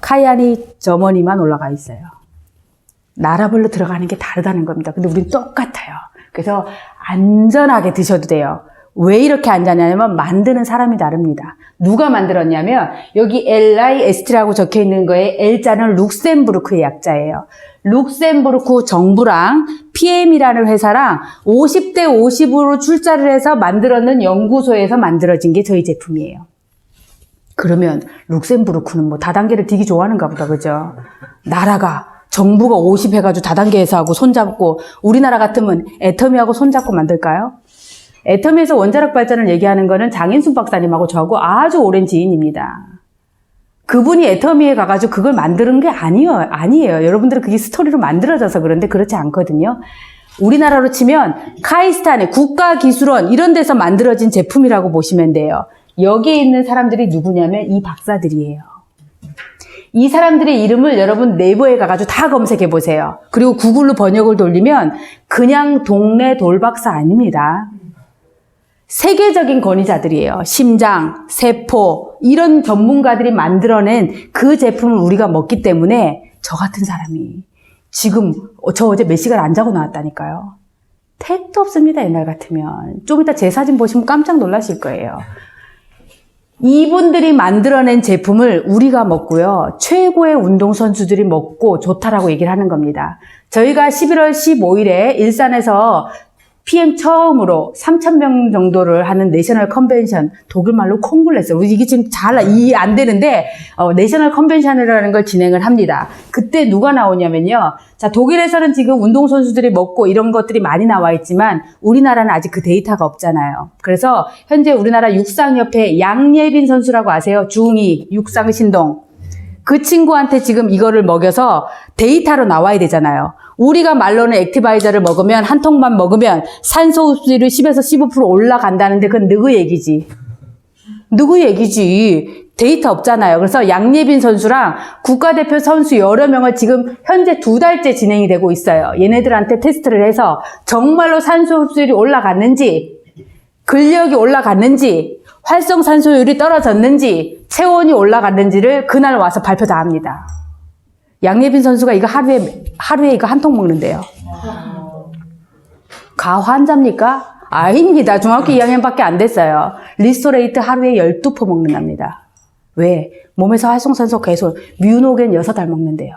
카야니 점원이만 올라가 있어요. 나라별로 들어가는 게 다르다는 겁니다. 근데 우린 똑같아요. 그래서 안전하게 드셔도 돼요. 왜 이렇게 안전하냐면 만드는 사람이 다릅니다. 누가 만들었냐면 여기 LIST라고 적혀 있는 거에 L자는 룩셈부르크의 약자예요. 룩셈부르크 정부랑 PM이라는 회사랑 50대 50으로 출자를 해서 만들었는 연구소에서 만들어진 게 저희 제품이에요. 그러면 룩셈부르크는 뭐 다단계를 되게 좋아하는가 보다, 그죠? 나라가 정부가 50 해가지고 다단계에서 하고 손잡고 우리나라 같으면 애터미하고 손잡고 만들까요? 애터미에서 원자력 발전을 얘기하는 거는 장인순 박사님하고 저하고 아주 오랜 지인입니다. 그분이 애터미에 가가지고 그걸 만드는 게 아니에요. 여러분들은 그게 스토리로 만들어져서 그런데 그렇지 않거든요. 우리나라로 치면 카이스탄의 국가기술원 이런 데서 만들어진 제품이라고 보시면 돼요. 여기에 있는 사람들이 누구냐면 이 박사들이에요. 이 사람들의 이름을 여러분 네이버에 가가지고 다 검색해 보세요. 그리고 구글로 번역을 돌리면 그냥 동네 돌박사 아닙니다. 세계적인 권위자들이에요. 심장, 세포 이런 전문가들이 만들어낸 그 제품을 우리가 먹기 때문에 저 같은 사람이 지금 저 어제 몇 시간 안 자고 나왔다니까요. 택도 없습니다. 옛날 같으면. 좀 이따 제 사진 보시면 깜짝 놀라실 거예요. 이분들이 만들어낸 제품을 우리가 먹고요. 최고의 운동선수들이 먹고 좋다라고 얘기를 하는 겁니다. 저희가 11월 15일에 일산에서 PM 처음으로 3,000명 정도를 하는 내셔널 컨벤션, 독일말로 콩글레스. 이게 지금 잘 이해 안 되는데, 내셔널 컨벤션이라는 걸 진행을 합니다. 그때 누가 나오냐면요. 자, 독일에서는 지금 운동선수들이 먹고 이런 것들이 많이 나와 있지만, 우리나라는 아직 그 데이터가 없잖아요. 그래서 현재 우리나라 육상협회 양예빈 선수라고 아세요? 중2 육상신동. 그 친구한테 지금 이거를 먹여서 데이터로 나와야 되잖아요. 우리가 말로는 액티바이저를 먹으면 한 통만 먹으면 산소 흡수율이 10에서 15% 올라간다는데 그건 누구 얘기지? 누구 얘기지? 데이터 없잖아요. 그래서 양예빈 선수랑 국가대표 선수 여러 명을 지금 현재 2달째 진행이 되고 있어요. 얘네들한테 테스트를 해서 정말로 산소 흡수율이 올라갔는지, 근력이 올라갔는지, 활성산소율이 떨어졌는지, 체온이 올라갔는지를 그날 와서 발표 다 합니다. 양예빈 선수가 이거 하루에 이거 한 통 먹는데요. 가 환자입니까? 아닙니다. 중학교 2학년밖에 안 됐어요. 리스토레이트 하루에 12포 먹는답니다. 왜? 몸에서 활성산소 계속 뮤노겐 6알 먹는데요.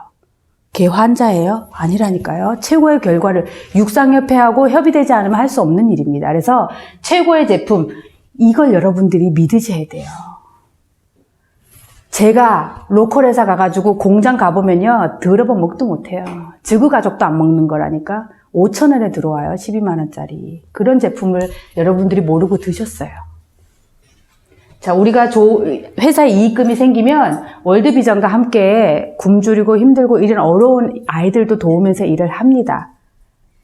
걔 환자예요? 아니라니까요. 최고의 결과를 육상협회하고 협의되지 않으면 할 수 없는 일입니다. 그래서 최고의 제품, 이걸 여러분들이 믿으셔야 돼요. 제가 로컬 회사 가가지고 공장 가보면요. 더러워 먹도 못해요. 지구 가족도 안 먹는 거라니까. 5,000원에 들어와요. 12만 원짜리. 그런 제품을 여러분들이 모르고 드셨어요. 자, 우리가 회사에 이익금이 생기면 월드비전과 함께 굶주리고 힘들고 이런 어려운 아이들도 도우면서 일을 합니다.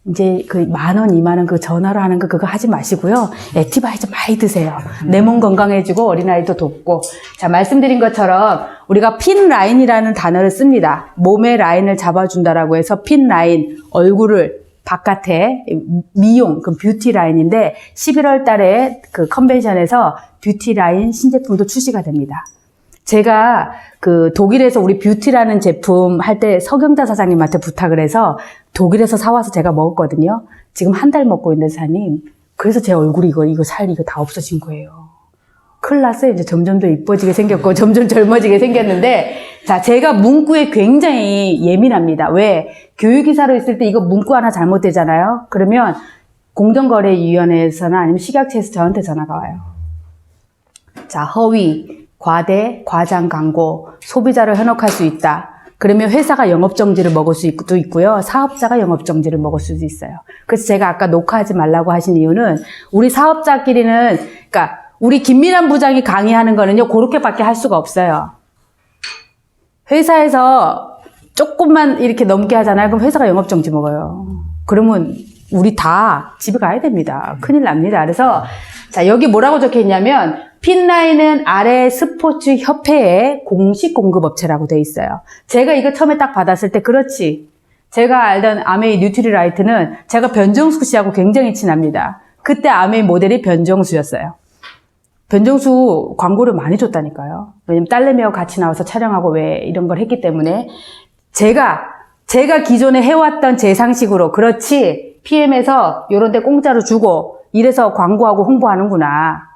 이제 그 10,000원, 20,000원 그 전화로 하는 거 그거 하지 마시고요. 액티바이저 많이 드세요. 내 몸 건강해지고 어린아이도 돕고. 자, 말씀드린 것처럼 우리가 핀 라인이라는 단어를 씁니다. 몸의 라인을 잡아준다라고 해서 핀 라인, 얼굴을 바깥에 미용, 그 뷰티 라인인데 11월 달에 그 컨벤션에서 뷰티 라인 신제품도 출시가 됩니다. 제가 그 독일에서 우리 뷰티라는 제품 할 때 서경자 사장님한테 부탁을 해서 독일에서 사와서 제가 먹었거든요. 지금 한 달 먹고 있는 사장님. 그래서 제 얼굴이 이거 다 없어진 거예요. 큰일 났어요. 이제 점점 더 이뻐지게 생겼고 점점 젊어지게 생겼는데, 자, 제가 문구에 굉장히 예민합니다. 왜? 교육이사로 있을 때 이거 문구 하나 잘못되잖아요. 그러면 공정거래위원회에서나 아니면 식약처에서 저한테 전화가 와요. 자, 허위, 과대, 과장 광고, 소비자를 현혹할 수 있다. 그러면 회사가 영업정지를 먹을 수도 있고요. 사업자가 영업정지를 먹을 수도 있어요. 그래서 제가 아까 녹화하지 말라고 하신 이유는 우리 사업자끼리는, 그러니까 우리 김민환 부장이 강의하는 거는요, 그렇게밖에 할 수가 없어요. 회사에서 조금만 이렇게 넘게 하잖아요. 그럼 회사가 영업정지 먹어요. 그러면 우리 다 집에 가야 됩니다. 큰일 납니다. 그래서 자, 여기 뭐라고 적혀 있냐면 핀라인은 아래 스포츠 협회의 공식 공급업체라고 돼 있어요. 제가 이거 처음에 딱 받았을 때 그렇지. 제가 알던 아메이 뉴트리라이트는 제가 변정수 씨하고 굉장히 친합니다. 그때 아메이 모델이 변정수였어요. 변정수 광고를 많이 줬다니까요. 왜냐면 딸내미하고 같이 나와서 촬영하고 왜 이런 걸 했기 때문에 제가 기존에 해왔던 제 상식으로 그렇지 PM에서 요런 데 공짜로 주고 이래서 광고하고 홍보하는구나.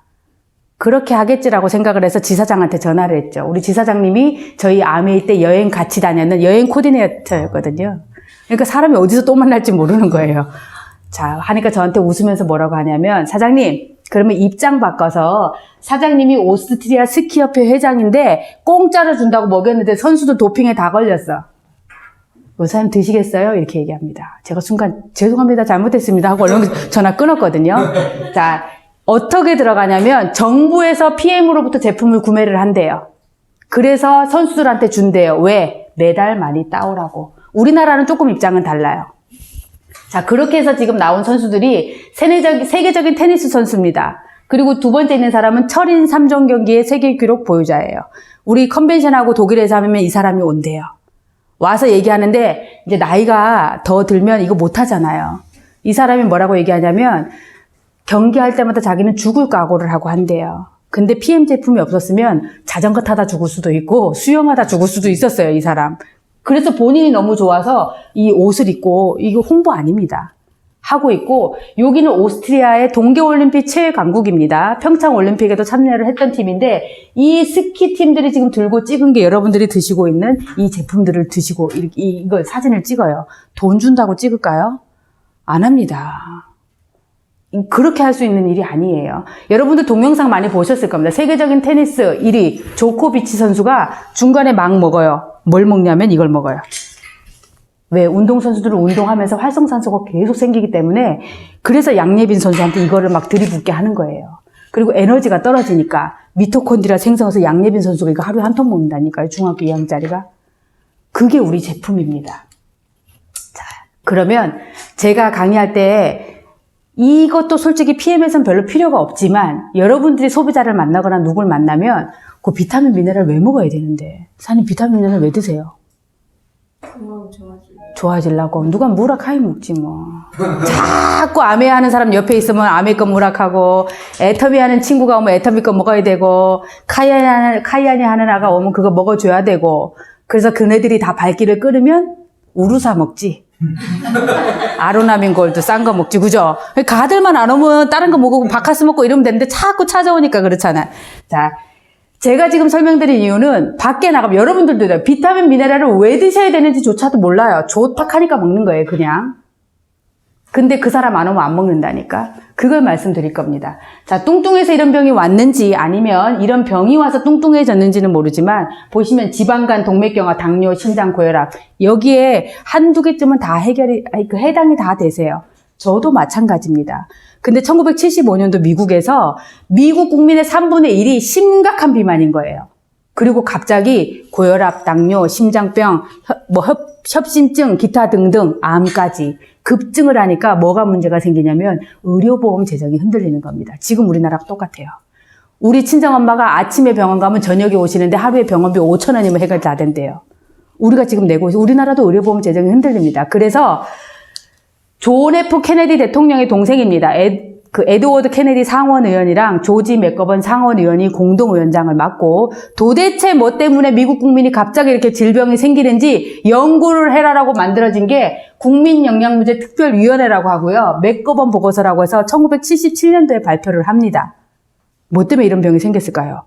그렇게 하겠지라고 생각을 해서 지사장한테 전화를 했죠. 우리 지사장님이 저희 아메이 때 여행 같이 다녔는 여행 코디네이터였거든요. 그러니까 사람이 어디서 또 만날지 모르는 거예요. 자, 하니까 저한테 웃으면서 뭐라고 하냐면 사장님, 그러면 입장 바꿔서 사장님이 오스트리아 스키협회 회장인데 공짜로 준다고 먹였는데 선수도 도핑에 다 걸렸어. 의사님 드시겠어요? 이렇게 얘기합니다. 제가 순간 죄송합니다. 잘못했습니다. 하고 얼른 전화 끊었거든요. 자, 어떻게 들어가냐면 정부에서 PM으로부터 제품을 구매를 한대요. 그래서 선수들한테 준대요. 왜? 매달 많이 따오라고. 우리나라는 조금 입장은 달라요. 자, 그렇게 해서 지금 나온 선수들이 세계적인 테니스 선수입니다. 그리고 두 번째 있는 사람은 철인 3종 경기의 세계 기록 보유자예요. 우리 컨벤션하고 독일에서 하면 이 사람이 온대요. 와서 얘기하는데 이제 나이가 더 들면 이거 못하잖아요. 이 사람이 뭐라고 얘기하냐면 경기할 때마다 자기는 죽을 각오를 하고 한대요. 근데 PM 제품이 없었으면 자전거 타다 죽을 수도 있고 수영하다 죽을 수도 있었어요, 이 사람. 그래서 본인이 너무 좋아서 이 옷을 입고 이거 홍보 아닙니다. 하고 있고 여기는 오스트리아의 동계올림픽 최강국입니다. 평창올림픽에도 참여를 했던 팀인데 이 스키 팀들이 지금 들고 찍은 게 여러분들이 드시고 있는 이 제품들을 드시고 이걸 사진을 찍어요. 돈 준다고 찍을까요? 안 합니다. 그렇게 할 수 있는 일이 아니에요. 여러분들 동영상 많이 보셨을 겁니다. 세계적인 테니스 1위 조코비치 선수가 중간에 막 먹어요. 뭘 먹냐면 이걸 먹어요. 왜? 운동선수들은 운동하면서 활성산소가 계속 생기기 때문에 그래서 양예빈 선수한테 이거를 막 들이붓게 하는 거예요. 그리고 에너지가 떨어지니까 미토콘드리아 생성해서 양예빈 선수가 이거 하루에 한 통 먹는다니까요. 중학교 2학년짜리가. 그게 우리 제품입니다. 자, 그러면 제가 강의할 때 이것도 솔직히 PM에서는 별로 필요가 없지만 여러분들이 소비자를 만나거나 누굴 만나면 그 비타민 미네랄 왜 먹어야 되는데 사장님 비타민 미네랄 왜 드세요? 좋아지려고. 누가 무라카이 먹지 뭐. 자꾸 아메 하는 사람 옆에 있으면 아메 거 무락하고 애터미 하는 친구가 오면 애터미 거 먹어야 되고 카이아니 하는 아가 오면 그거 먹어줘야 되고 그래서 그네들이 다 발길을 끌으면 우루사 먹지. 아로나민 골드 싼 거 먹지, 그죠? 가들만 안 오면 다른 거 먹고 바카스 먹고 이러면 되는데 자꾸 찾아오니까 그렇잖아. 자, 제가 지금 설명드린 이유는 밖에 나가면 여러분들도 비타민 미네랄을 왜 드셔야 되는지조차도 몰라요. 좋다 하니까 먹는 거예요, 그냥. 근데 그 사람 안 오면 안 먹는다니까. 그걸 말씀드릴 겁니다. 자, 뚱뚱해서 이런 병이 왔는지 아니면 이런 병이 와서 뚱뚱해졌는지는 모르지만 보시면 지방간, 동맥경화, 당뇨, 심장, 고혈압 여기에 한두 개쯤은 다 해당이 다 되세요. 저도 마찬가지입니다. 근데 1975년도 미국에서 미국 국민의 3분의 1이 심각한 비만인 거예요. 그리고 갑자기 고혈압, 당뇨, 심장병, 협심증, 기타 등등 암까지 급증을 하니까 뭐가 문제가 생기냐면 의료보험 재정이 흔들리는 겁니다. 지금 우리나라가 똑같아요. 우리 친정엄마가 아침에 병원 가면 저녁에 오시는데 하루에 병원비 5,000원이면 해결 다 된대요. 우리가 지금 내고 있어요. 우리나라도 의료보험 재정이 흔들립니다. 그래서 존 F 케네디 대통령의 동생입니다. 에드워드 케네디 상원의원이랑 조지 맥거번 상원의원이 공동위원장을 맡고 도대체 뭐 때문에 미국 국민이 갑자기 이렇게 질병이 생기는지 연구를 해라라고 만들어진 게 국민영양문제특별위원회라고 하고요. 맥거번 보고서라고 해서 1977년도에 발표를 합니다. 뭐 때문에 이런 병이 생겼을까요?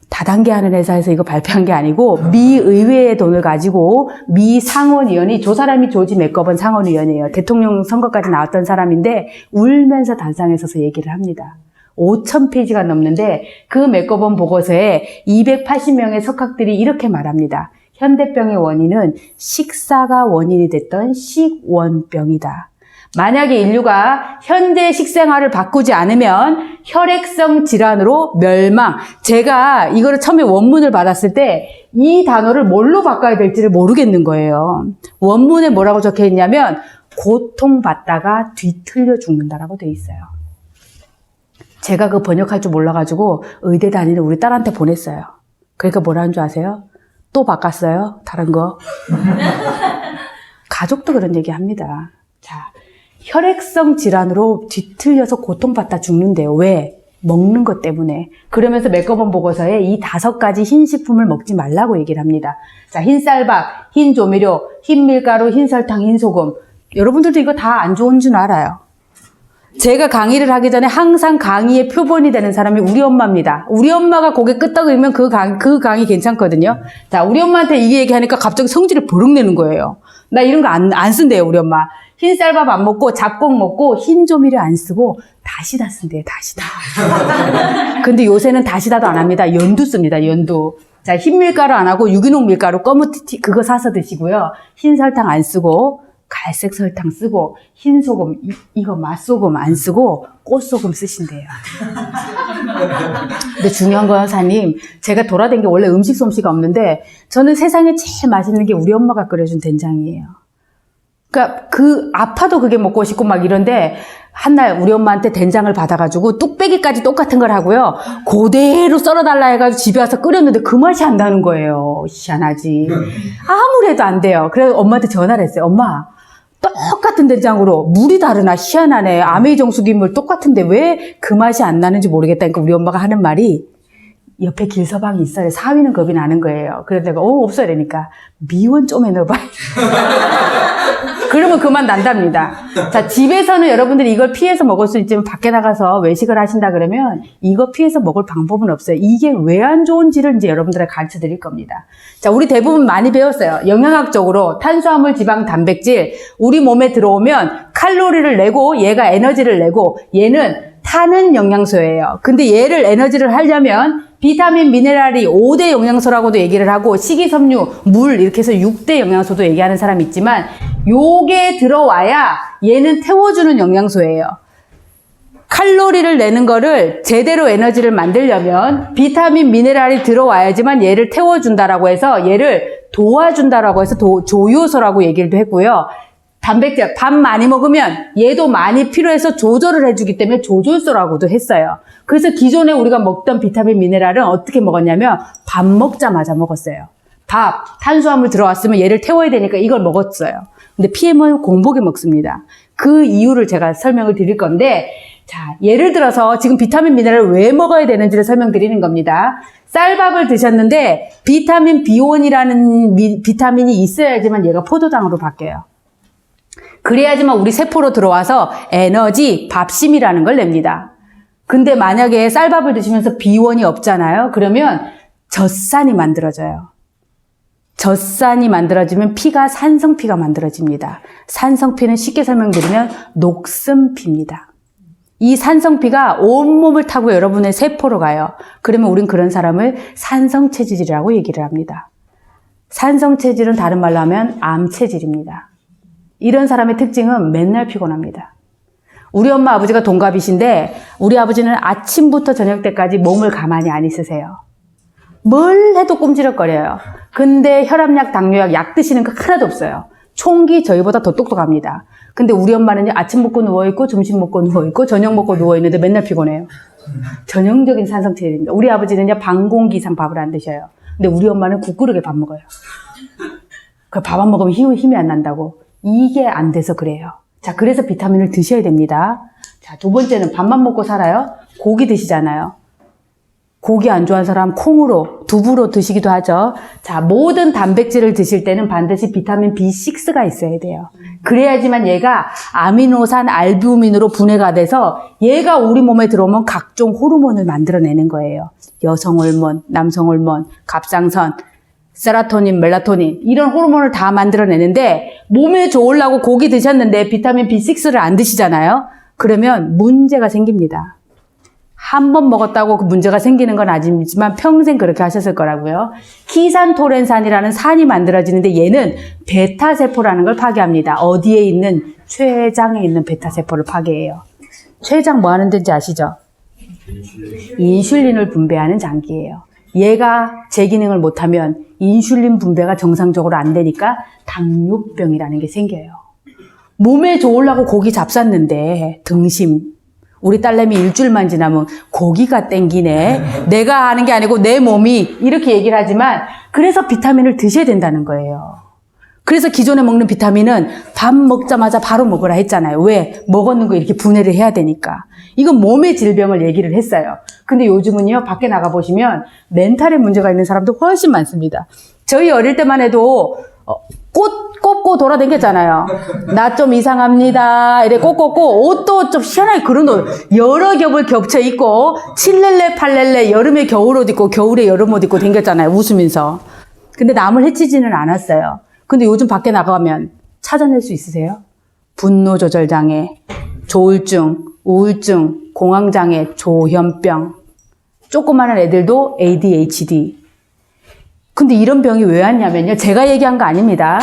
다단계 하는 회사에서 이거 발표한 게 아니고 미 의회의 돈을 가지고 미 상원의원이 저 사람이 조지 맥거번 상원의원이에요. 대통령 선거까지 나왔던 사람인데 울면서 단상에 서서 얘기를 합니다. 5,000페이지가 넘는데 그 맥거번 보고서에 280명의 석학들이 이렇게 말합니다. 현대병의 원인은 식사가 원인이 됐던 식원병이다. 만약에 인류가 현재 식생활을 바꾸지 않으면 혈액성 질환으로 멸망. 제가 이거를 처음에 원문을 받았을 때 이 단어를 뭘로 바꿔야 될지를 모르겠는 거예요. 원문에 뭐라고 적혀 있냐면 고통받다가 뒤틀려 죽는다라고 돼 있어요. 제가 그 번역할 줄 몰라가지고 의대 다니는 우리 딸한테 보냈어요. 그러니까 뭐라는 줄 아세요? 또 바꿨어요? 다른 거. 가족도 그런 얘기 합니다. 자. 혈액성 질환으로 뒤틀려서 고통받다 죽는데요. 왜? 먹는 것 때문에. 그러면서 매꺼번 보고서에 이 5가지 흰식품을 먹지 말라고 얘기를 합니다. 자, 흰쌀밥, 흰조미료, 흰밀가루, 흰설탕, 흰소금. 여러분들도 이거 다 안 좋은 줄 알아요. 제가 강의를 하기 전에 항상 강의의 표본이 되는 사람이 우리 엄마입니다. 우리 엄마가 고개 끄덕이면 그 강의 괜찮거든요. 자, 우리 엄마한테 이 얘기하니까 갑자기 성질을 버럭 내는 거예요. 나 이런 거 안 쓴대요, 우리 엄마. 흰쌀밥 안 먹고 잡곡 먹고 흰조미료 안 쓰고 다시다 쓴대요, 다시다. 근데 요새는 다시다도 안 합니다. 연두 씁니다, 연두. 자, 흰밀가루 안 하고 유기농 밀가루 꺼무티 그거 사서 드시고요. 흰설탕 안 쓰고 갈색 설탕 쓰고 흰소금 이거 맛소금 안 쓰고 꽃소금 쓰신대요. 근데 중요한 건 사장님, 제가 돌아다닌 게 원래 음식 솜씨가 없는데 저는 세상에 제일 맛있는 게 우리 엄마가 끓여준 된장이에요. 그러니까 아파도 그게 먹고 싶고 막 이런데 한날 우리 엄마한테 된장을 받아가지고 뚝배기까지 똑같은 걸 하고요. 그대로 썰어달라 해가지고 집에 와서 끓였는데 그 맛이 안 나는 거예요. 희한하지. 아무리 해도 안 돼요. 그래서 엄마한테 전화를 했어요. 엄마, 똑같은 된장으로 물이 다르나 희한하네. 아메이 정수기물 똑같은데 왜 그 맛이 안 나는지 모르겠다니까 우리 엄마가 하는 말이 옆에 길서방이 있어요. 사위는 겁이 나는 거예요. 그래서 내가 없어요. 그러니까 미원 좀 해넣어봐. 그러면 그만 난답니다. 자, 집에서는 여러분들이 이걸 피해서 먹을 수 있지만 밖에 나가서 외식을 하신다 그러면 이거 피해서 먹을 방법은 없어요. 이게 왜 안 좋은지를 이제 여러분들에게 가르쳐 드릴 겁니다. 자, 우리 대부분 많이 배웠어요. 영양학적으로 탄수화물, 지방, 단백질 우리 몸에 들어오면 칼로리를 내고 얘가 에너지를 내고 얘는 타는 영양소예요. 근데 얘를 에너지를 하려면 비타민, 미네랄이 5대 영양소라고도 얘기를 하고 식이섬유, 물 이렇게 해서 6대 영양소도 얘기하는 사람이 있지만 요게 들어와야 얘는 태워주는 영양소예요. 칼로리를 내는 거를 제대로 에너지를 만들려면 비타민, 미네랄이 들어와야지만 얘를 태워준다라고 해서 얘를 도와준다라고 해서 조효소라고 얘기를 했고요. 단백질, 밥 많이 먹으면 얘도 많이 필요해서 조절을 해주기 때문에 조절소라고도 했어요. 그래서 기존에 우리가 먹던 비타민, 미네랄은 어떻게 먹었냐면 밥 먹자마자 먹었어요. 밥, 탄수화물 들어왔으면 얘를 태워야 되니까 이걸 먹었어요. 근데 PM은 공복에 먹습니다. 그 이유를 제가 설명을 드릴 건데, 자, 예를 들어서 지금 비타민, 미네랄을 왜 먹어야 되는지를 설명드리는 겁니다. 쌀밥을 드셨는데 비타민 B1이라는 비타민이 있어야지만 얘가 포도당으로 바뀌어요. 그래야지만 우리 세포로 들어와서 에너지, 밥심이라는 걸 냅니다. 근데 만약에 쌀밥을 드시면서 B1이 없잖아요. 그러면 젖산이 만들어져요. 젖산이 만들어지면 피가 산성피가 만들어집니다. 산성피는 쉽게 설명드리면 녹슨피입니다. 이 산성피가 온몸을 타고 여러분의 세포로 가요. 그러면 우린 그런 사람을 산성체질이라고 얘기를 합니다. 산성체질은 다른 말로 하면 암체질입니다. 이런 사람의 특징은 맨날 피곤합니다. 우리 엄마 아버지가 동갑이신데 우리 아버지는 아침부터 저녁 때까지 몸을 가만히 안 있으세요. 뭘 해도 꼼지락거려요. 근데 혈압약, 당뇨약, 약 드시는 거 하나도 없어요. 총기 저희보다 더 똑똑합니다. 근데 우리 엄마는 아침 먹고 누워있고 점심 먹고 누워있고 저녁 먹고 누워있는데 맨날 피곤해요. 전형적인 산성체질입니다. 우리 아버지는 반 공기 이상 밥을 안 드셔요. 근데 우리 엄마는 국그릇에 밥 먹어요. 그 밥 안 먹으면 힘이 안 난다고. 이게 안 돼서 그래요. 자, 그래서 비타민을 드셔야 됩니다. 자, 두 번째는 밥만 먹고 살아요? 고기 드시잖아요. 고기 안 좋아하는 사람 콩으로, 두부로 드시기도 하죠. 자, 모든 단백질을 드실 때는 반드시 비타민 B6가 있어야 돼요. 그래야지만 얘가 아미노산, 알부민으로 분해가 돼서 얘가 우리 몸에 들어오면 각종 호르몬을 만들어내는 거예요. 여성 호르몬, 남성 호르몬, 갑상선, 세라토닌, 멜라토닌 이런 호르몬을 다 만들어내는데 몸에 좋으려고 고기 드셨는데 비타민 B6를 안 드시잖아요. 그러면 문제가 생깁니다. 한 번 먹었다고 그 문제가 생기는 건 아니지만 평생 그렇게 하셨을 거라고요. 키산토렌산이라는 산이 만들어지는데 얘는 베타세포라는 걸 파괴합니다. 어디에 있는? 췌장에 있는 베타세포를 파괴해요. 췌장 뭐 하는 데인지 아시죠? 인슐린을 분배하는 장기예요. 얘가 제 기능을 못하면 인슐린 분배가 정상적으로 안 되니까 당뇨병이라는 게 생겨요. 몸에 좋으려고 고기 잡쌌는데 등심. 우리 딸내미 일주일만 지나면 고기가 땡기네. 내가 하는 게 아니고 내 몸이 이렇게 얘기를 하지만 그래서 비타민을 드셔야 된다는 거예요. 그래서 기존에 먹는 비타민은 밥 먹자마자 바로 먹으라 했잖아요. 왜? 먹었는 거 이렇게 분해를 해야 되니까. 이건 몸의 질병을 얘기를 했어요. 근데 요즘은요, 밖에 나가보시면 멘탈에 문제가 있는 사람도 훨씬 많습니다. 저희 어릴 때만 해도 꽃 꽂고 돌아다녔잖아요. 나 좀 이상합니다. 이래 꽃 꽂고 옷도 좀 희한하게 그런 옷 여러 겹을 겹쳐 입고 7렐레 8렐레 여름에 겨울옷 입고 겨울에 여름옷 입고 다녔잖아요. 웃으면서. 근데 남을 해치지는 않았어요. 근데 요즘 밖에 나가면 찾아낼 수 있으세요? 분노 조절 장애, 조울증, 우울증, 공황장애, 조현병, 조그마한 애들도 ADHD. 근데 이런 병이 왜 왔냐면요. 제가 얘기한 거 아닙니다.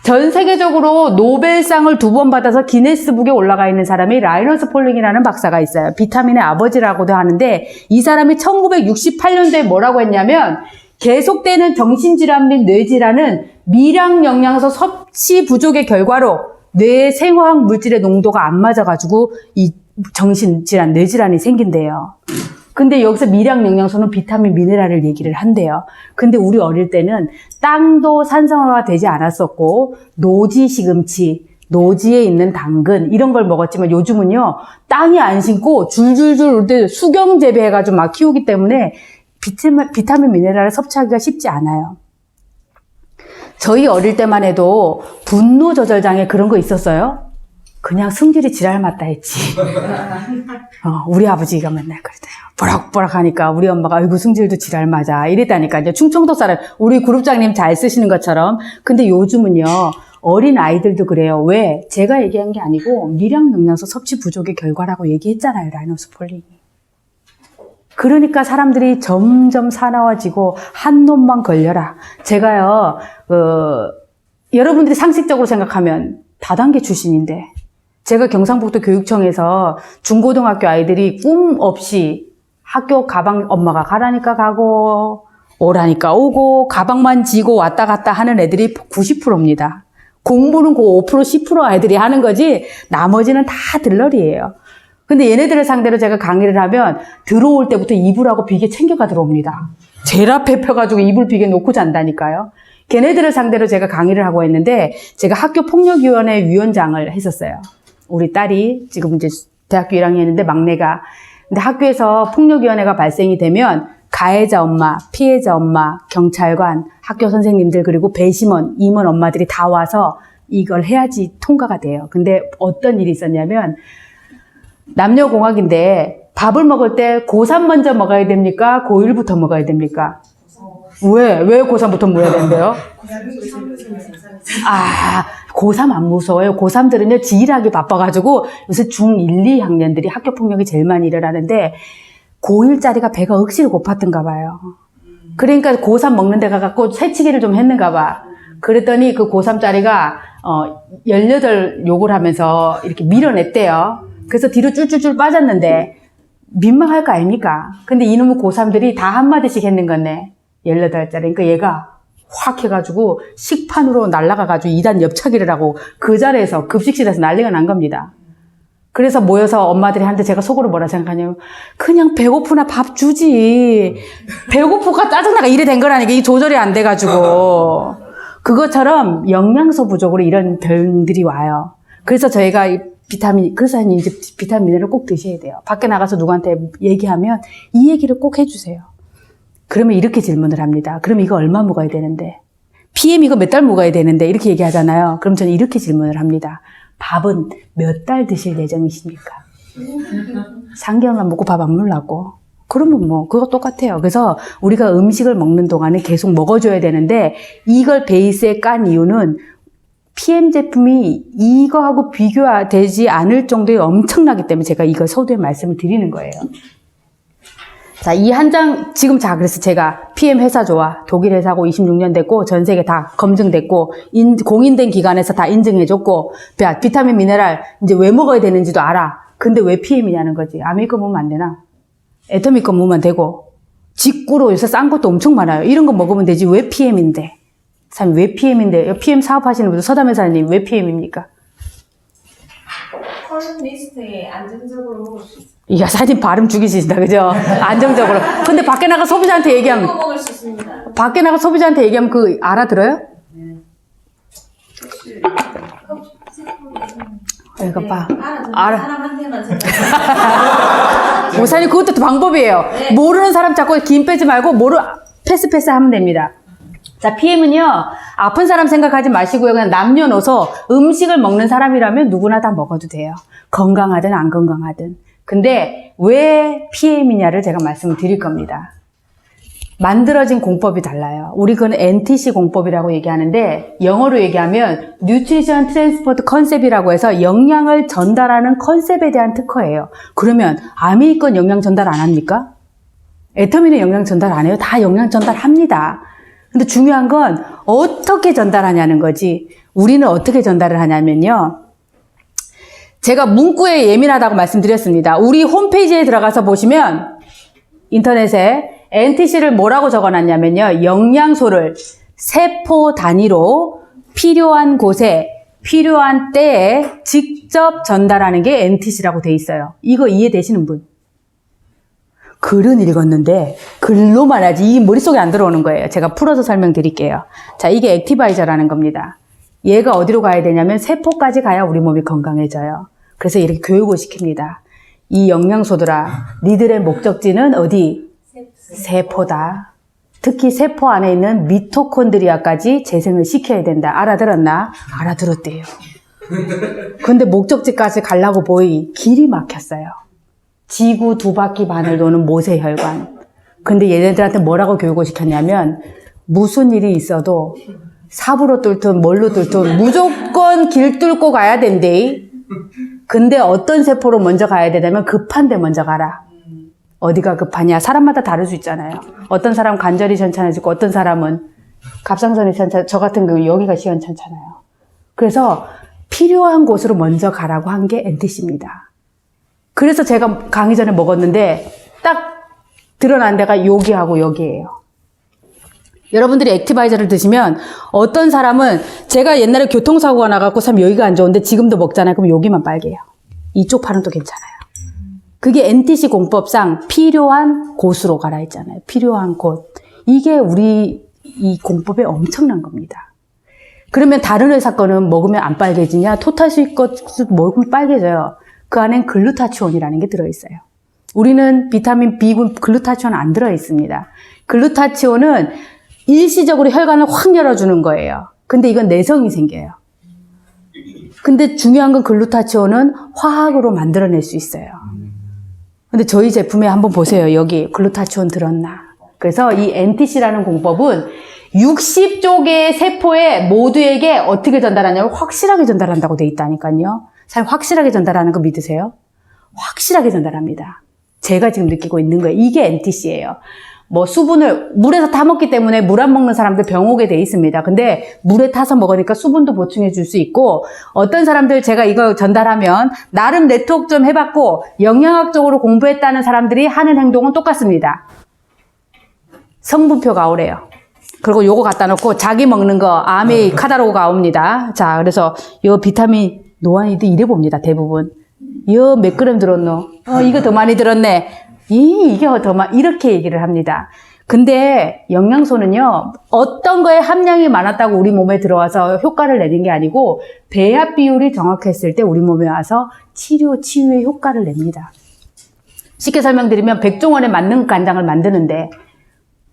전 세계적으로 노벨상을 2번 받아서 기네스북에 올라가 있는 사람이 라이너스 폴링이라는 박사가 있어요. 비타민의 아버지라고도 하는데 이 사람이 1968년도에 뭐라고 했냐면 계속되는 정신질환 및 뇌질환은 미량 영양소 섭취 부족의 결과로 뇌의 생화학 물질의 농도가 안 맞아가지고 이 정신질환, 뇌질환이 생긴대요. 근데 여기서 미량 영양소는 비타민, 미네랄을 얘기를 한대요. 근데 우리 어릴 때는 땅도 산성화가 되지 않았었고 노지 시금치, 노지에 있는 당근 이런 걸 먹었지만 요즘은요 땅이 안 심고 줄줄줄 수경 재배해가지고 막 키우기 때문에 비타민, 미네랄을 섭취하기가 쉽지 않아요. 저희 어릴 때만 해도 분노 조절 장애 그런 거 있었어요? 그냥 성질이 지랄 맞다 했지. 우리 아버지가 맨날 그랬대요. 버럭버럭 하니까 우리 엄마가 아이고 성질도 지랄 맞아 이랬다니까. 이제 충청도 사람 우리 그룹장님 잘 쓰시는 것처럼. 근데 요즘은요 어린 아이들도 그래요. 왜? 제가 얘기한 게 아니고 미량 영양소 섭취 부족의 결과라고 얘기했잖아요. 라이너스 폴링이. 그러니까 사람들이 점점 사나워지고 한 놈만 걸려라. 제가요 여러분들이 상식적으로 생각하면 다단계 출신인데 제가 경상북도 교육청에서 중고등학교 아이들이 꿈 없이 학교 가방 엄마가 가라니까 가고 오라니까 오고 가방만 지고 왔다 갔다 하는 애들이 90%입니다. 공부는 그 5%, 10% 아이들이 하는 거지 나머지는 다 들러리예요. 근데 얘네들을 상대로 제가 강의를 하면 들어올 때부터 이불하고 비계 챙겨가 들어옵니다. 제일 앞에 펴가지고 이불 비계 놓고 잔다니까요. 걔네들을 상대로 제가 강의를 하고 있는데 제가 학교폭력위원회 위원장을 했었어요. 우리 딸이 지금 이제 대학교 1학년인데 막내가. 근데 학교에서 폭력위원회가 발생이 되면 가해자 엄마, 피해자 엄마, 경찰관, 학교 선생님들 그리고 배심원, 임원 엄마들이 다 와서 이걸 해야지 통과가 돼요. 근데 어떤 일이 있었냐면 남녀공학인데 밥을 먹을 때 고3 먼저 먹어야 됩니까? 고1부터 먹어야 됩니까? 왜 고3부터 먹어야 된대요? 고3 안 무서워요. 고3들은요, 지일하기 바빠가지고 요새 중1, 2학년들이 학교폭력이 제일 많이 일어나는데 고1짜리가 배가 억지로 고팠던가 봐요. 그러니까 고3 먹는 데 가갖고 새치기를 좀 했는가 봐. 그랬더니 그 고3짜리가 18 욕을 하면서 이렇게 밀어냈대요. 그래서 뒤로 쫄쫄쫄 빠졌는데 민망할 거 아닙니까? 근데 이놈의 고3들이 다 한마디씩 했는 건데 18짜리. 그러니까 얘가 확 해가지고 식판으로 날아가가지고 2단 옆차기를 하고 그 자리에서 급식실에서 난리가 난 겁니다. 그래서 모여서 엄마들이 한테 제가 속으로 뭐라 생각하냐면 그냥 배고프나 밥 주지. 배고프가 짜증나가 이래 된 거라니까. 이게 조절이 안 돼가지고. 그것처럼 영양소 부족으로 이런 병들이 와요. 그래서 저희가 그래서 이제 비타민 미네랄을 꼭 드셔야 돼요. 밖에 나가서 누구한테 얘기하면 이 얘기를 꼭 해주세요. 그러면 이렇게 질문을 합니다. 그럼 이거 얼마 먹어야 되는데? PM 이거 몇 달 먹어야 되는데? 이렇게 얘기하잖아요. 그럼 저는 이렇게 질문을 합니다. 밥은 몇 달 드실 예정이십니까? 3개월만 먹고 밥 안 먹으려고? 그러면 뭐 그거 똑같아요. 그래서 우리가 음식을 먹는 동안에 계속 먹어줘야 되는데 이걸 베이스에 깐 이유는 PM 제품이 이거하고 비교되지 않을 정도의 엄청나기 때문에 제가 이걸 서두에 말씀을 드리는 거예요. 자, 이 한 장, 지금 그래서 제가 PM 회사 좋아. 독일 회사고 26년 됐고, 전 세계 다 검증됐고, 공인된 기관에서 다 인증해줬고, 비타민, 미네랄, 이제 왜 먹어야 되는지도 알아. 근데 왜 PM이냐는 거지. 아메리카 먹으면 안 되나? 애터미거 먹으면 되고, 직구로 요새 싼 것도 엄청 많아요. 이런 거 먹으면 되지. 왜 PM인데? 참, 왜 PM인데? PM 사업하시는 분들, 서담 회사님, 왜 PM입니까? 컬럼니스트에 안정적으로 먹을 수 있어요. 이 여사님 발음 죽이시다, 그죠? 안정적으로. 근데 밖에 나가 소비자한테 얘기하면, 먹을 수 있습니다. 밖에 나가 소비자한테 얘기하면 알아들어요? 이거 봐. 알아. 사람한테만 모사님 그것도 방법이에요. 네. 모르는 사람 자꾸 긴 빼지 말고 패스 하면 됩니다. 자, PM은요, 아픈 사람 생각하지 마시고요. 그냥 남녀노소 음식을 먹는 사람이라면 누구나 다 먹어도 돼요. 건강하든 안 건강하든. 근데 왜 PM이냐를 제가 말씀을 드릴 겁니다. 만들어진 공법이 달라요. 우리 그건 NTC 공법이라고 얘기하는데 영어로 얘기하면 Nutrition Transport Concept이라고 해서 영양을 전달하는 컨셉에 대한 특허예요. 그러면 아메리칸 영양 전달 안 합니까? 애터미는 영양 전달 안 해요? 다 영양 전달합니다. 근데 중요한 건 어떻게 전달하냐는 거지. 우리는 어떻게 전달을 하냐면요. 제가 문구에 예민하다고 말씀드렸습니다. 우리 홈페이지에 들어가서 보시면 인터넷에 NTC를 뭐라고 적어놨냐면요. 영양소를 세포 단위로 필요한 곳에 필요한 때에 직접 전달하는 게 NTC라고 돼 있어요. 이거 이해되시는 분? 글은 읽었는데 글로만 하지 이 머릿속에 안 들어오는 거예요. 제가 풀어서 설명드릴게요. 자, 이게 액티바이저라는 겁니다. 얘가 어디로 가야 되냐면 세포까지 가야 우리 몸이 건강해져요. 그래서 이렇게 교육을 시킵니다. 이 영양소들아, 니들의 목적지는 어디? 세포다. 특히 세포 안에 있는 미토콘드리아까지 재생을 시켜야 된다. 알아들었나? 알아들었대요. 근데 목적지까지 가려고 보이 길이 막혔어요. 지구 2바퀴 반을 도는 모세혈관. 근데 얘네들한테 뭐라고 교육을 시켰냐면 무슨 일이 있어도 삽으로 뚫든 뭘로 뚫든 무조건 길 뚫고 가야 된대. 근데 어떤 세포로 먼저 가야 되냐면 급한 데 먼저 가라. 어디가 급하냐? 사람마다 다를 수 있잖아요. 어떤 사람은 관절이 시원찮아지고 어떤 사람은 갑상선이 시원찮아요. 저 같은 경우 여기가 시원찮잖아요. 그래서 필요한 곳으로 먼저 가라고 한 게 NTC입니다. 그래서 제가 강의 전에 먹었는데 딱 드러난 데가 여기하고 여기예요. 여러분들이 액티바이저를 드시면 어떤 사람은 제가 옛날에 교통사고가 나갖고 참 여기가 안 좋은데 지금도 먹잖아요. 그럼 여기만 빨개요. 이쪽 팔은 또 괜찮아요. 그게 NTC 공법상 필요한 곳으로 가라 했잖아요. 필요한 곳. 이게 우리 이 공법에 엄청난 겁니다. 그러면 다른 회사 거는 먹으면 안 빨개지냐? 토탈수익 것 먹으면 빨개져요. 그 안엔 글루타치온이라는 게 들어있어요. 우리는 비타민 B군 글루타치온 안 들어있습니다. 글루타치온은 일시적으로 혈관을 확 열어주는 거예요. 근데 이건 내성이 생겨요. 근데 중요한 건 글루타치온은 화학으로 만들어낼 수 있어요. 근데 저희 제품에 한번 보세요. 여기 글루타치온 들었나. 그래서 이 NTC라는 공법은 60조 개의 세포에 모두에게 어떻게 전달하냐면 확실하게 전달한다고 돼 있다니까요. 사실 확실하게 전달하는 거 믿으세요? 확실하게 전달합니다. 제가 지금 느끼고 있는 거예요. 이게 NTC예요. 뭐 수분을 물에서 타 먹기 때문에 물 안 먹는 사람들 병 오게 돼 있습니다. 근데 물에 타서 먹으니까 수분도 보충해 줄 수 있고 어떤 사람들 제가 이거 전달하면 나름 네트워크 좀 해봤고 영양학적으로 공부했다는 사람들이 하는 행동은 똑같습니다. 성분표가 오래요. 그리고 요거 갖다 놓고 자기 먹는 거 아메이 카다로그가 옵니다. 자, 그래서 요 비타민 노안이도 이래 봅니다. 대부분. 요 몇 그램 들었노? 이거 더 많이 들었네. 이게 더 많이 이렇게 얘기를 합니다. 근데 영양소는요. 어떤 거에 함량이 많았다고 우리 몸에 들어와서 효과를 내는 게 아니고 배합 비율이 정확했을 때 우리 몸에 와서 치유의 효과를 냅니다. 쉽게 설명드리면 백종원에 맞는 간장을 만드는데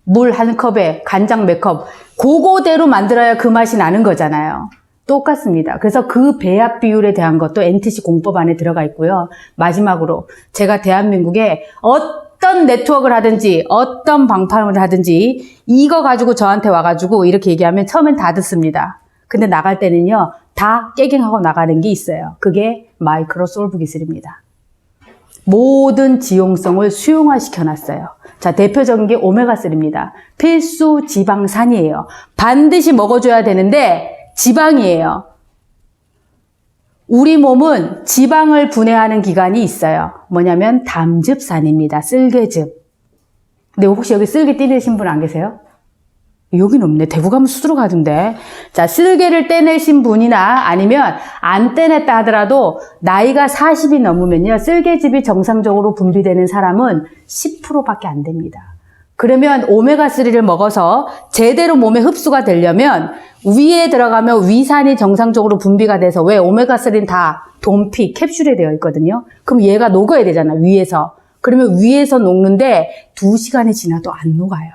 물 한 컵에 간장 몇 컵 그거대로 만들어야 그 맛이 나는 거잖아요. 똑같습니다. 그래서 그 배합 비율에 대한 것도 NTC 공법 안에 들어가 있고요. 마지막으로 제가 대한민국에 어떤 네트워크를 하든지 어떤 방파를 하든지 이거 가지고 저한테 와가지고 이렇게 얘기하면 처음엔 다 듣습니다. 근데 나갈 때는요. 다 깨갱하고 나가는 게 있어요. 그게 마이크로솔브 기술입니다. 모든 지용성을 수용화시켜놨어요. 자, 대표적인 게 오메가3입니다. 필수 지방산이에요. 반드시 먹어줘야 되는데 지방이에요. 우리 몸은 지방을 분해하는 기관이 있어요. 뭐냐면 담즙산입니다. 쓸개즙. 근데 혹시 여기 쓸개 떼내신 분 안 계세요? 여긴 없네. 대구 가면 수두로 가던데. 자, 쓸개를 떼내신 분이나 아니면 안 떼냈다 하더라도 나이가 40이 넘으면요. 쓸개즙이 정상적으로 분비되는 사람은 10%밖에 안 됩니다. 그러면 오메가3를 먹어서 제대로 몸에 흡수가 되려면 위에 들어가면 위산이 정상적으로 분비가 돼서 왜 오메가3는 다 돈피, 캡슐에 되어 있거든요. 그럼 얘가 녹아야 되잖아, 위에서. 그러면 위에서 녹는데 2시간이 지나도 안 녹아요.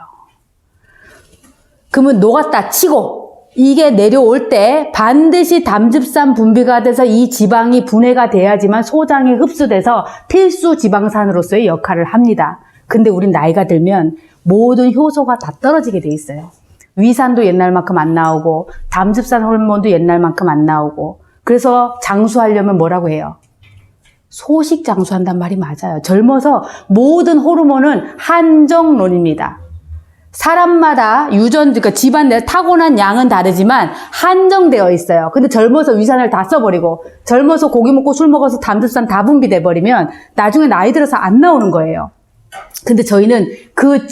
그러면 녹았다 치고 이게 내려올 때 반드시 담즙산 분비가 돼서 이 지방이 분해가 돼야지만 소장에 흡수돼서 필수 지방산으로서의 역할을 합니다. 근데 우린 나이가 들면 모든 효소가 다 떨어지게 돼 있어요. 위산도 옛날만큼 안 나오고 담즙산 호르몬도 옛날만큼 안 나오고 그래서 장수하려면 뭐라고 해요? 소식 장수한단 말이 맞아요. 젊어서 모든 호르몬은 한정론입니다. 사람마다 그러니까 집안 내 타고난 양은 다르지만 한정되어 있어요. 근데 젊어서 위산을 다 써버리고 젊어서 고기 먹고 술 먹어서 담즙산 다 분비돼 버리면 나중에 나이 들어서 안 나오는 거예요. 근데 저희는 그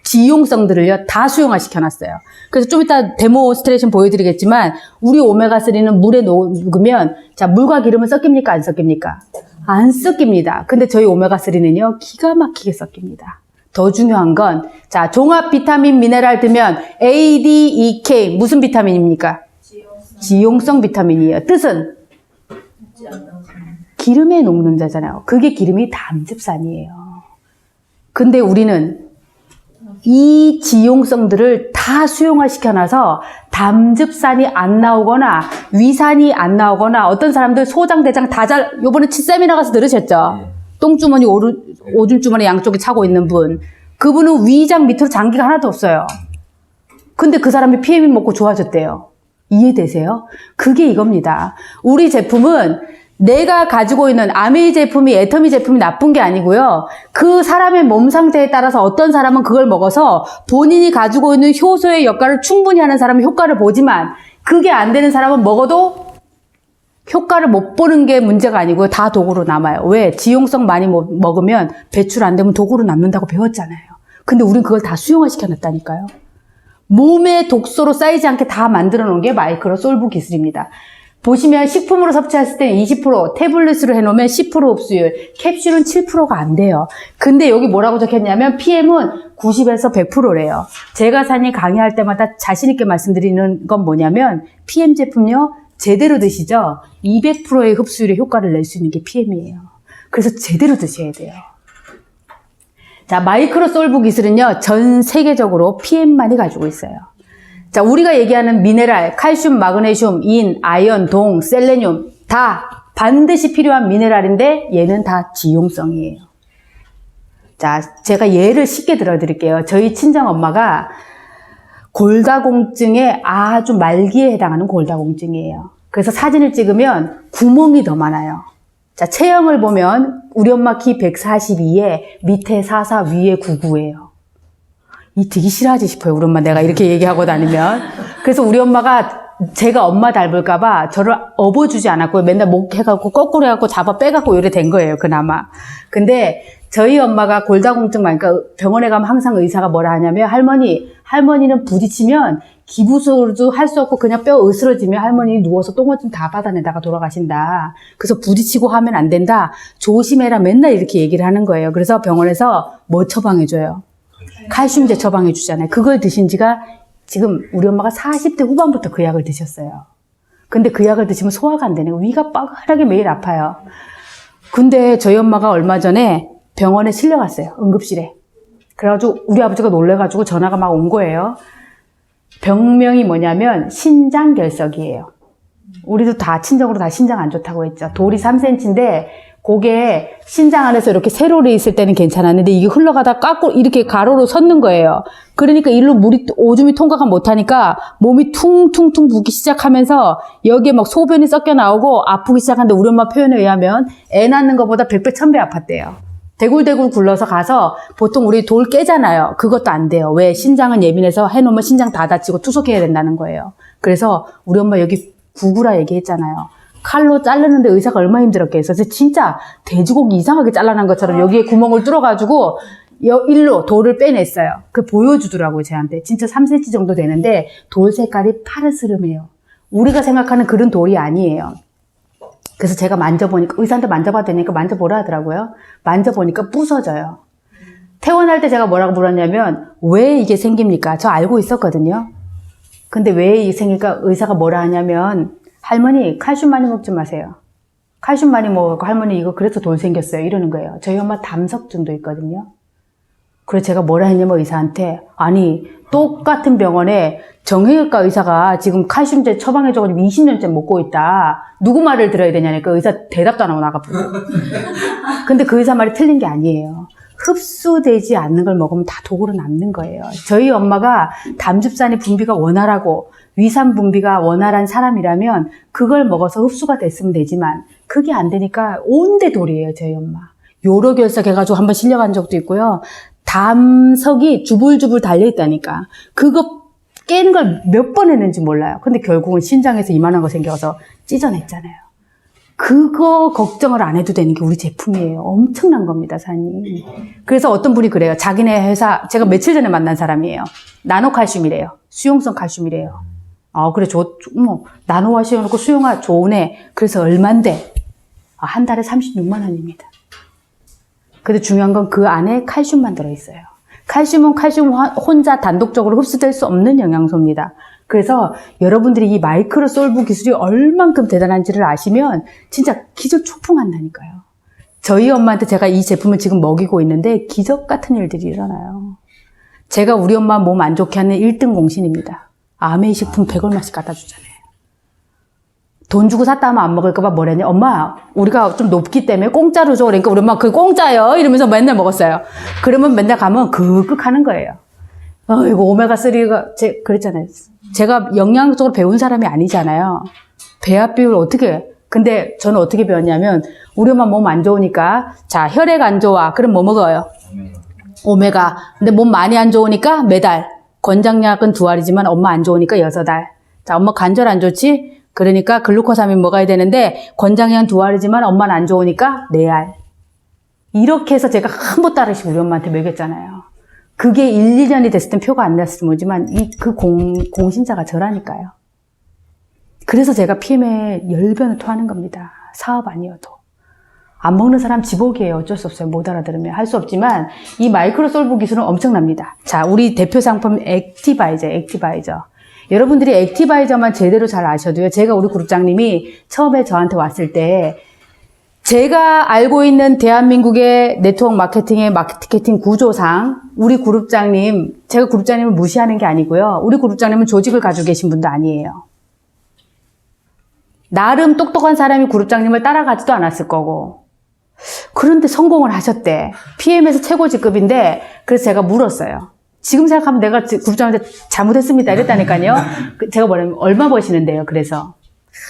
지용성들을요 다 수용화 시켜놨어요. 그래서 좀 이따 데모스트레이션 보여드리겠지만 우리 오메가3는 물에 녹으면 자 물과 기름은 섞입니까 안 섞입니까? 안 섞입니다. 근데 저희 오메가3는요 기가 막히게 섞입니다. 더 중요한 건 자 종합 비타민 미네랄 들면 A, D, E, K 무슨 비타민입니까? 지용성 비타민이에요. 뜻은 기름에 녹는 자잖아요. 그게 기름이 담즙산이에요. 근데 우리는 이 지용성들을 다 수용화 시켜놔서 담즙산이 안 나오거나 위산이 안 나오거나 어떤 사람들 소장, 대장 다 요번에 세미나 가서 들으셨죠? 똥주머니, 오줌주머니 양쪽에 차고 있는 분. 그분은 위장 밑으로 장기가 하나도 없어요. 근데 그 사람이 PM이 먹고 좋아졌대요. 이해되세요? 그게 이겁니다. 우리 제품은 내가 가지고 있는 아메이 제품이 애터미 제품이 나쁜 게 아니고요. 그 사람의 몸 상태에 따라서 어떤 사람은 그걸 먹어서 본인이 가지고 있는 효소의 역할을 충분히 하는 사람은 효과를 보지만 그게 안 되는 사람은 먹어도 효과를 못 보는 게 문제가 아니고요. 다 독으로 남아요. 왜? 지용성 많이 먹으면 배출 안 되면 독으로 남는다고 배웠잖아요. 근데 우린 그걸 다 수용화 시켜놨다니까요. 몸에 독소로 쌓이지 않게 다 만들어 놓은 게 마이크로 솔브 기술입니다. 보시면 식품으로 섭취했을 때는 20%, 태블릿으로 해놓으면 10% 흡수율, 캡슐은 7%가 안 돼요. 근데 여기 뭐라고 적혔냐면 PM은 90에서 100%래요. 제가 산이 강의할 때마다 자신있게 말씀드리는 건 뭐냐면 PM 제품요, 제대로 드시죠? 200%의 흡수율의 효과를 낼 수 있는 게 PM이에요. 그래서 제대로 드셔야 돼요. 자, 마이크로 솔브 기술은요, 전 세계적으로 PM만이 가지고 있어요. 자, 우리가 얘기하는 미네랄, 칼슘, 마그네슘, 인, 아연, 동, 셀레늄 다 반드시 필요한 미네랄인데 얘는 다 지용성이에요. 자, 제가 예를 쉽게 들어드릴게요. 저희 친정엄마가 골다공증의 아주 말기에 해당하는 골다공증이에요. 그래서 사진을 찍으면 구멍이 더 많아요. 자, 체형을 보면 우리 엄마 키 142에 밑에 44, 위에 99예요. 이 되게 싫어하지 싶어요. 우리 엄마 내가 이렇게 얘기하고 다니면. 그래서 우리 엄마가 제가 엄마 닮을까봐 저를 업어주지 않았고요. 맨날 목 해갖고 거꾸로 해갖고 잡아 빼갖고 이래 된 거예요. 그나마. 근데 저희 엄마가 골다공증 그러니까 병원에 가면 항상 의사가 뭐라 하냐면 할머니는 부딪히면 기부술도 할 수 없고 그냥 뼈 으스러지면 할머니 누워서 똥오줌 다 받아내다가 돌아가신다. 그래서 부딪히고 하면 안 된다. 조심해라. 맨날 이렇게 얘기를 하는 거예요. 그래서 병원에서 뭐 처방해줘요? 칼슘제 처방해주잖아요. 그걸 드신 지가 지금 우리 엄마가 40대 후반부터 그 약을 드셨어요. 근데 그 약을 드시면 소화가 안 되네요. 위가 빠글하게 매일 아파요. 근데 저희 엄마가 얼마 전에 병원에 실려갔어요. 응급실에. 그래가지고 우리 아버지가 놀래가지고 전화가 막 온 거예요. 병명이 뭐냐면 신장결석이에요. 우리도 다 친정으로 다 신장 안 좋다고 했죠. 돌이 3cm인데 그게 신장 안에서 이렇게 세로로 있을 때는 괜찮았는데 이게 흘러가다 깎고 이렇게 가로로 섰는 거예요. 그러니까 일로 오줌이 통과가 못하니까 몸이 퉁퉁퉁 붓기 시작하면서 여기에 막 소변이 섞여 나오고 아프기 시작하는데 우리 엄마 표현에 의하면 애 낳는 것보다 100배 1000배 아팠대요. 대굴대굴 굴러서 가서 보통 우리 돌 깨잖아요. 그것도 안 돼요. 왜? 신장은 예민해서 해놓으면 신장 다 다치고 투석해야 된다는 거예요. 그래서 우리 엄마 여기 구구라 얘기했잖아요. 칼로 자르는데 의사가 얼마나 힘들었겠어요. 그래서 진짜 돼지고기 이상하게 잘라난 것처럼 여기에 구멍을 뚫어가지고 일로 돌을 빼냈어요. 그 보여주더라고요, 쟤한테. 진짜 3cm 정도 되는데 돌 색깔이 파르스름해요. 우리가 생각하는 그런 돌이 아니에요. 그래서 제가 만져보니까 의사한테 만져봐도 되니까 만져보라 하더라고요. 만져보니까 부서져요. 태어날 때 제가 뭐라고 물었냐면 왜 이게 생깁니까? 저 알고 있었거든요. 근데 왜 이 생일까 의사가 뭐라 하냐면 할머니 칼슘 많이 먹지 마세요. 칼슘 많이 먹고 할머니 이거 그래서 돌 생겼어요. 이러는 거예요. 저희 엄마 담석증도 있거든요. 그래서 제가 뭐라 했냐면 의사한테 아니 똑같은 병원에 정형외과 의사가 지금 칼슘제 처방해줘가지고 20년째 먹고 있다. 누구 말을 들어야 되냐니까 의사 대답도 안 하고 나가버려. 근데 그 의사 말이 틀린 게 아니에요. 흡수되지 않는 걸 먹으면 다 독으로 남는 거예요. 저희 엄마가 담즙산이 분비가 원활하고 위산 분비가 원활한 사람이라면 그걸 먹어서 흡수가 됐으면 되지만 그게 안 되니까 온데 돌이에요. 저희 엄마. 요로결석 해가지고 한번 실려간 적도 있고요. 담석이 주불주불 달려있다니까. 그거 깬 걸 몇 번 했는지 몰라요. 근데 결국은 신장에서 이만한 거 생겨서 찢어냈잖아요. 그거 걱정을 안 해도 되는 게 우리 제품이에요. 엄청난 겁니다, 사장님. 그래서 어떤 분이 그래요. 자기네 회사, 제가 며칠 전에 만난 사람이에요. 나노칼슘이래요. 수용성 칼슘이래요. 그래, 나노화 씌워놓고 수용화 좋으네. 그래서 얼만데? 한 달에 36만 원입니다. 근데 중요한 건 그 안에 칼슘만 들어있어요. 칼슘은 칼슘 혼자 단독적으로 흡수될 수 없는 영양소입니다. 그래서 여러분들이 이 마이크로솔브 기술이 얼만큼 대단한지를 아시면 진짜 기절 초풍한다니까요. 저희 엄마한테 제가 이 제품을 지금 먹이고 있는데 기적 같은 일들이 일어나요. 제가 우리 엄마 몸 안 좋게 하는 1등 공신입니다. 아메이 식품 100얼마씩 갖다 주잖아요. 돈 주고 샀다 하면 안 먹을까봐 뭐랬냐. 엄마, 우리가 좀 높기 때문에 공짜로 줘. 그러니까 우리 엄마 그게 공짜요. 이러면서 맨날 먹었어요. 그러면 맨날 가면 그윽 하는 거예요. 이거 오메가3가, 그랬잖아요. 제가 영양적으로 배운 사람이 아니잖아요. 배합 비율 어떻게 해? 근데 저는 어떻게 배웠냐면, 우리 엄마 몸 안 좋으니까, 자, 혈액 안 좋아. 그럼 뭐 먹어요? 오메가. 근데 몸 많이 안 좋으니까 매달. 권장약은 2알이지만 엄마 안 좋으니까 6알. 자, 엄마 관절 안 좋지? 그러니까 글루코사민 먹어야 되는데 권장량 2알이지만 엄마는 안 좋으니까 4알. 이렇게 해서 제가 한 번 따르시 우리 엄마한테 먹였잖아요. 그게 1, 2년이 됐을 땐 표가 안 났으면 모르지만 그 공신자가 저라니까요. 그래서 제가 PM에 열변을 토하는 겁니다. 사업 아니어도. 안 먹는 사람 지복이에요. 어쩔 수 없어요. 못 알아들으면. 할 수 없지만 이 마이크로솔브 기술은 엄청납니다. 자, 우리 대표 상품 액티바이저. 여러분들이 액티바이저만 제대로 잘 아셔도요. 제가 우리 그룹장님이 처음에 저한테 왔을 때 제가 알고 있는 대한민국의 네트워크 마케팅의 마케팅 구조상 우리 그룹장님, 제가 그룹장님을 무시하는 게 아니고요. 우리 그룹장님은 조직을 가지고 계신 분도 아니에요. 나름 똑똑한 사람이 그룹장님을 따라가지도 않았을 거고. 그런데 성공을 하셨대. PM에서 최고 직급인데 그래서 제가 물었어요. 지금 생각하면 내가 그룹장한테 잘못했습니다. 이랬다니까요. 제가 뭐냐면 얼마 버시는데요. 그래서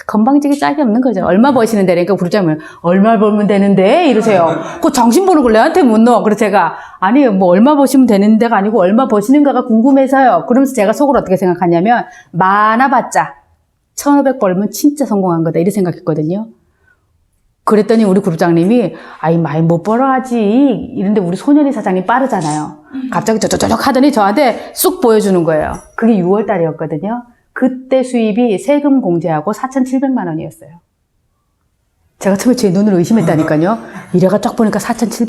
건방지게 짝이 없는 거죠. 얼마 버시는데 그러니까 그룹장은 얼마 벌면 되는데 이러세요. 그 정신 보는 걸 내한테 묻노. 그래서 제가 아니 뭐 얼마 버시면 되는 데가 아니고 얼마 버시는가가 궁금해서요. 그러면서 제가 속으로 어떻게 생각하냐면 많아봤자 1,500 벌면 진짜 성공한 거다 이렇게 생각했거든요. 그랬더니 우리 그룹장님이 아이 많이 못 벌어하지 이런데 우리 손현희 사장님 빠르잖아요. 갑자기 저저저적 하더니 저한테 쑥 보여주는 거예요. 그게 6월 달이었거든요. 그때 수입이 세금 공제하고 4,700만 원이었어요. 제가 처음에 제 눈을 의심했다니까요. 이래가 딱 보니까 4,700